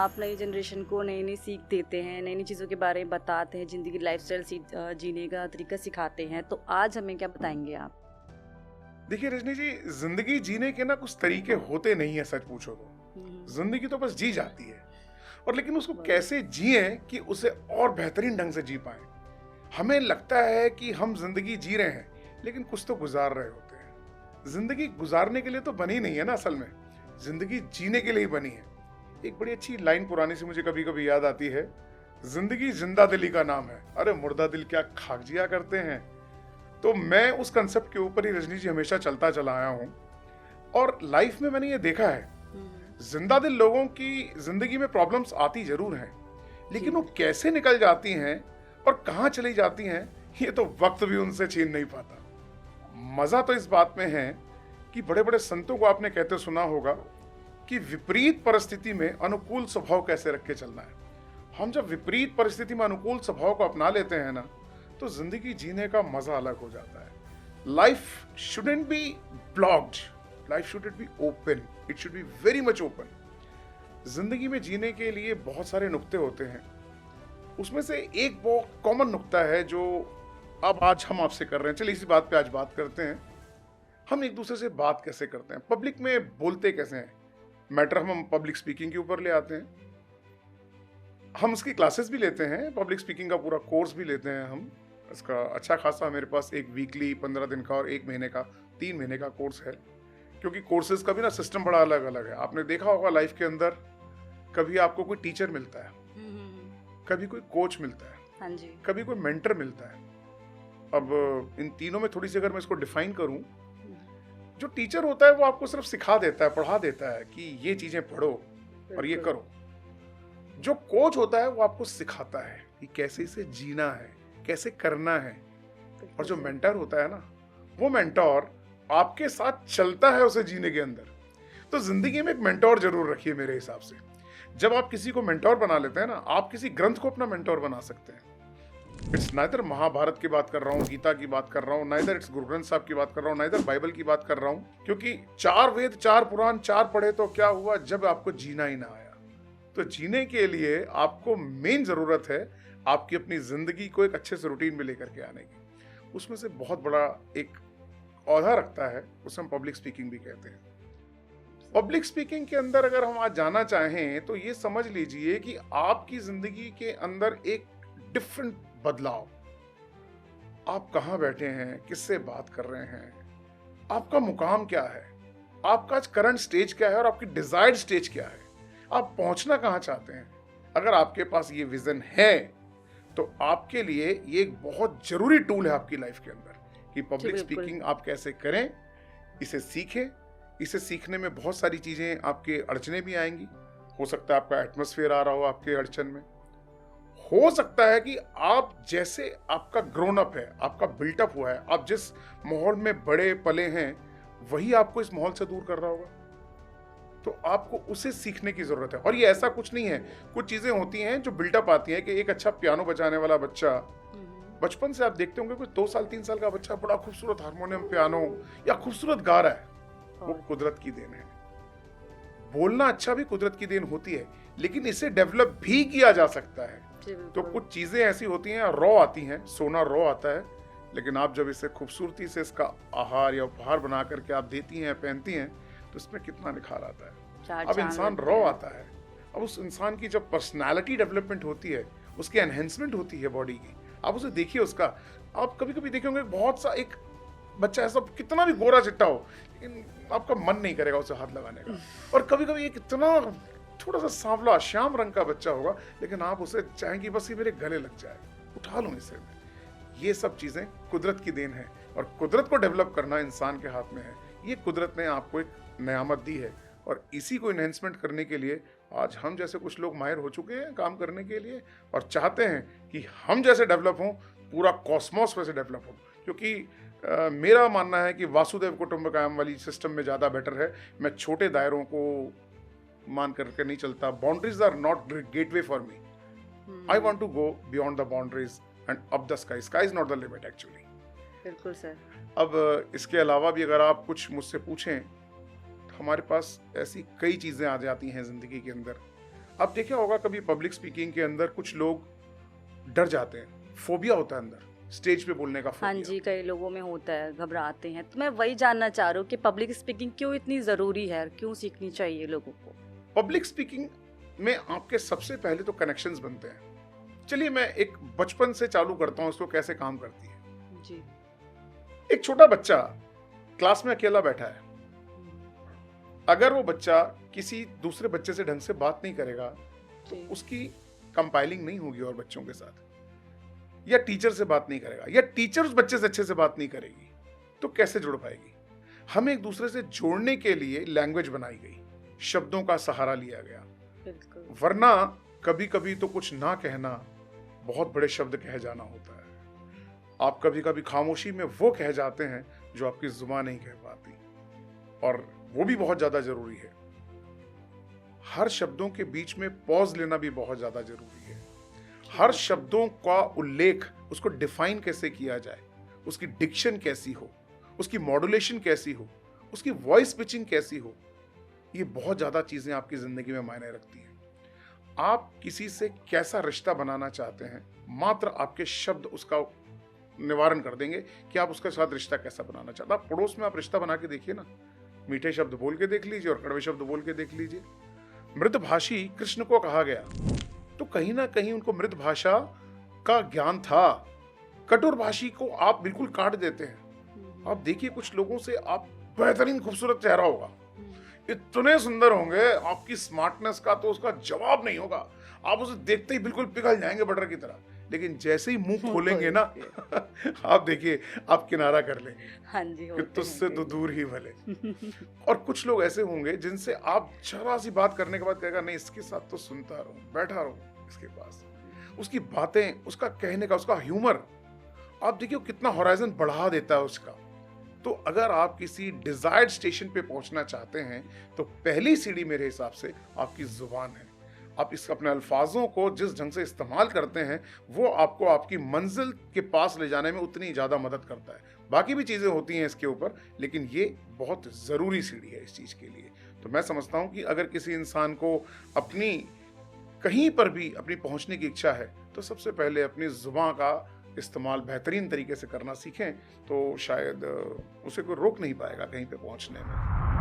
आप नई जनरेशन को नई नई सीख देते हैं, नई नई चीज़ों के बारे में बताते हैं, ज़िंदगी लाइफस्टाइल जीने का तरीका सिखाते हैं, तो आज हमें क्या बताएंगे आप? देखिए रजनी जी, जिंदगी जीने के ना कुछ तरीके होते नहीं है, सच पूछो तो। जिंदगी तो बस जी जाती है, और लेकिन उसको बहुत। कैसे जिए कि उसे और बेहतरीन ढंग से जी पाए। हमें लगता है कि हम जिंदगी जी रहे हैं, लेकिन कुछ तो गुजार रहे होते हैं। जिंदगी गुजारने के लिए तो बनी नहीं है ना, असल में जिंदगी जीने के लिए ही बनी है। एक बड़ी अच्छी लाइन पुरानी सी मुझे कभी कभी याद आती है, जिंदगी जिंदा दिली का नाम है, अरे मुर्दा दिल क्या खाक जिया करते हैं। तो मैं उस कंसेप्ट के ऊपर ही रजनी जी हमेशा चलता चला आया हूं, और लाइफ में मैंने ये देखा है, जिंदा दिल लोगों की जिंदगी में प्रॉब्लम्स आती जरूर हैं, लेकिन वो कैसे निकल जाती हैं और कहां चली जाती हैं, ये तो वक्त भी उनसे छीन नहीं पाता। मजा तो इस बात में है कि बड़े बड़े संतों को आपने कहते सुना होगा कि विपरीत परिस्थिति में अनुकूल स्वभाव कैसे रख के चलना है। हम जब विपरीत परिस्थिति में अनुकूल स्वभाव को अपना लेते हैं ना, तो जिंदगी जीने का मजा अलग हो जाता है। Life shouldn't be blocked, life should be open, it should be very much open. जिंदगी में जीने के लिए बहुत सारे नुक्ते होते हैं, उसमें से एक बहुत कॉमन नुक्ता है जो अब आज हम आपसे कर रहे हैं। चलिए इसी बात पे आज बात करते हैं। हम एक दूसरे से बात कैसे करते हैं, पब्लिक में बोलते कैसे हैं। मैटर हम पब्लिक स्पीकिंग के ऊपर ले आते हैं। हम इसकी क्लासेस भी लेते हैं, पब्लिक स्पीकिंग का पूरा कोर्स भी लेते हैं हम। इसका अच्छा खासा मेरे पास एक वीकली 15 दिन का और 1 महीने का 3 महीने का कोर्स है, क्योंकि कोर्सेज का भी ना सिस्टम बड़ा अलग अलग है। आपने देखा होगा लाइफ के अंदर, कभी आपको कोई टीचर मिलता है, कभी कोई कोच मिलता है, हाँ जी। कभी कोई मेंटर मिलता है। अब इन तीनों में थोड़ी सी अगर मैं इसको डिफाइन करूं, जो टीचर होता है वो आपको सिर्फ सिखा देता है, पढ़ा देता है कि ये चीजें पढ़ो और ये करो। जो कोच होता है वो आपको सिखाता है कि कैसे इसे जीना है, कैसे करना है। और जो मेंटर होता है ना, वो मेंटर आपके साथ चलता है उसे जीने के अंदर। तो जिंदगी में एक मेंटर जरूर रखिए मेरे हिसाब से। जब आप किसी को मेंटर बना लेते हैं ना, आप किसी ग्रंथ को अपना मेंटर बना सकते हैं। इट्स नाइदर महाभारत की बात कर रहा हूँ, गीता की बात कर रहा हूँ, नाइदर इट्स गुरु ग्रंथ साहब की बात कर रहा हूँ, नाइदर बाइबल की बात कर रहा हूँ। क्योंकि 4 वेद 4 पुराण 4 पढ़े तो क्या हुआ जब आपको जीना ही ना आया। तो जीने के लिए आपको मेन जरूरत है आपकी अपनी जिंदगी को एक अच्छे से रूटीन में लेकर के आने की। उसमें से बहुत बड़ा एक औधा रखता है, उसे हम पब्लिक स्पीकिंग भी कहते हैं। पब्लिक स्पीकिंग के अंदर अगर हम आज जाना चाहें तो ये समझ लीजिए कि आपकी जिंदगी के अंदर एक डिफरेंट बदलाव। आप कहां बैठे हैं, किससे बात कर रहे हैं, आपका मुकाम क्या है, आपका आज करंट स्टेज क्या है और आपकी डिजायर्ड स्टेज क्या है, आप पहुंचना कहां चाहते हैं। अगर आपके पास ये विजन है तो आपके लिए ये एक बहुत जरूरी टूल है आपकी लाइफ के अंदर कि पब्लिक स्पीकिंग आप कैसे करें, इसे सीखें। इसे सीखने में बहुत सारी चीजें आपके अड़चने भी आएंगी। हो सकता है आपका एटमॉस्फेयर आ रहा हो आपके अड़चन में, हो सकता है कि आप जैसे आपका ग्रोन अप है, आपका बिल्टअप हुआ है, आप जिस माहौल में बड़े पले हैं वही आपको इस माहौल से दूर कर रहा होगा। तो आपको उसे सीखने की जरूरत है। और ये ऐसा कुछ नहीं है, कुछ चीजें होती हैं जो बिल्टअप आती हैं कि एक अच्छा पियानो बजाने वाला बच्चा, बचपन से आप देखते होंगे कोई 2 साल 3 साल का बच्चा बड़ा खूबसूरत हारमोनियम पियानो या खूबसूरत गा रहा है, वो कुदरत की देन है। बोलना अच्छा भी कुदरत की देन होती है, लेकिन इसे डेवलप भी किया जा सकता है। तो कुछ चीजें ऐसी होती हैं, रॉ आती हैं, सोना रॉ आता है, लेकिन आप जब इसे खूबसूरती से इसका आहार या उपहार बना करके आप देती हैं, पहनती हैं, तो इसमें कितना निखार आता है। अब इंसान रॉ आता है, अब उस इंसान की जब पर्सनालिटी डेवलपमेंट होती है, उसकी एनहेंसमेंट होती है बॉडी की, आप उसे देखिए। उसका आप कभी कभी देखे होंगे, बहुत सा एक बच्चा ऐसा कितना भी गोरा चिट्टा हो, लेकिन आपका मन नहीं करेगा उसे हाथ लगाने का। और कभी कभी एक इतना थोड़ा सा सांवला श्याम रंग का बच्चा होगा, लेकिन आप उसे चाहेंगे बस ये मेरे गले लग जाए, उठा लूं इसे। ये सब चीजें कुदरत की देन है, और कुदरत को डेवलप करना इंसान के हाथ में है। ये कुदरत ने आपको एक नियामत दी है, और इसी को इन्हेंसमेंट करने के लिए आज हम जैसे कुछ लोग माहिर हो चुके हैं काम करने के लिए, और चाहते हैं कि हम जैसे डेवलप हों, पूरा कॉस्मोस वैसे डेवलप हो। क्योंकि मेरा मानना है कि वासुदेव कुटुंबकम वाली सिस्टम में ज़्यादा बेटर है। मैं छोटे दायरों को मान करके नहीं चलता। Boundaries are not gateway for me, I want to go beyond the boundaries and up the sky. Sky is not the limit actually. बिल्कुल सर। अब इसके अलावा भी अगर आप कुछ मुझसे पूछें, तो हमारे पास ऐसी कई चीज़ें आ जाती हैं ज़िंदगी के अंदर। आप देखा होगा कभी पब्लिक स्पीकिंग के अंदर कुछ लोग डर जाते हैं, फोबिया होता है अंदर, स्टेज पे बोलने का हाँ फोबिया। जी, कई लोगों में होता है, घबराते हैं। तो मैं वही जानना चाह रही हूँ कि पब्लिक स्पीकिंग क्यों इतनी ज़रूरी है, क्यों सीखनी चाहिए लोगों को? पब्लिक स्पीकिंग में आपके सबसे पहले तो कनेक्शंस बनते हैं। चलिए मैं एक बचपन से चालू करता हूँ इसको कैसे काम करती है। जी। एक छोटा बच्चा क्लास में अकेला बैठा है, अगर वो बच्चा किसी दूसरे बच्चे से ढंग से बात नहीं करेगा तो जी। उसकी कंपाइलिंग नहीं होगी और बच्चों के साथ, या टीचर से बात नहीं करेगा, या टीचर उस बच्चे से अच्छे से बात नहीं करेगी, तो कैसे जुड़ पाएगी? हमें एक दूसरे से जोड़ने के लिए लैंग्वेज बनाई गई, शब्दों का सहारा लिया गया, बिल्कुल। वरना कभी कभी तो कुछ ना कहना बहुत बड़े शब्द कह जाना होता है। आप कभी कभी खामोशी में वो कह जाते हैं जो आपकी जुबान नहीं कह पाती, और वो भी बहुत ज्यादा जरूरी है। हर शब्दों के बीच में पॉज लेना भी बहुत ज्यादा जरूरी है। हर शब्दों का उल्लेख, उसको डिफाइन कैसे किया जाए, उसकी डिक्शन कैसी हो, उसकी मॉड्यूलेशन कैसी हो, उसकी वॉइस पिचिंग कैसी हो, ये बहुत ज्यादा चीजें आपकी जिंदगी में मायने रखती हैं। आप किसी से कैसा रिश्ता बनाना चाहते हैं, मात्र आपके शब्द उसका निवारण कर देंगे कि आप उसके साथ रिश्ता कैसा बनाना चाहते हैं। आप पड़ोस में आप रिश्ता बना के देखिए ना, मीठे शब्द बोल के देख लीजिए और कड़वे शब्द बोल के देख लीजिए। मृदभाषी कृष्ण को कहा गया तो कहीं ना कहीं उनको मृद भाषा का ज्ञान था। कठोरभाषी को आप बिल्कुल काट देते हैं। आप देखिए कुछ लोगों से आप बेहतरीन खूबसूरत चेहरा होगा, इतने सुंदर होंगे, आपकी स्मार्टनेस का तो उसका जवाब नहीं होगा, आप उसे देखते ही बिल्कुल पिघल जाएंगे बटर की तरह, लेकिन जैसे ही मुंह खोलेंगे ना आप देखिए आप किनारा कर लेंगे। हाँ जी, कि तुझसे तो दूर ही भले। और कुछ लोग ऐसे होंगे जिनसे आप जरा सी बात करने के बाद कहेगा नहीं, इसके साथ तो सुनता रहूं, बैठा रहूं इसके पास, उसकी बातें, उसका कहने का, उसका ह्यूमर, आप देखिए कितना होराइजन बढ़ा देता है उसका। तो अगर आप किसी डिजायर्ड स्टेशन पे पहुंचना चाहते हैं तो पहली सीढ़ी मेरे हिसाब से आपकी जुबान है। आप इस अपने अल्फाजों को जिस ढंग से इस्तेमाल करते हैं वो आपको आपकी मंजिल के पास ले जाने में उतनी ज़्यादा मदद करता है। बाकी भी चीज़ें होती हैं इसके ऊपर, लेकिन ये बहुत ज़रूरी सीढ़ी है इस चीज़ के लिए। तो मैं समझता हूँ कि अगर किसी इंसान को अपनी कहीं पर भी अपनी पहुँचने की इच्छा है तो सबसे पहले अपनी ज़ुबान का इस्तेमाल बेहतरीन तरीके से करना सीखें, तो शायद उसे कोई रोक नहीं पाएगा कहीं पे पहुँचने में।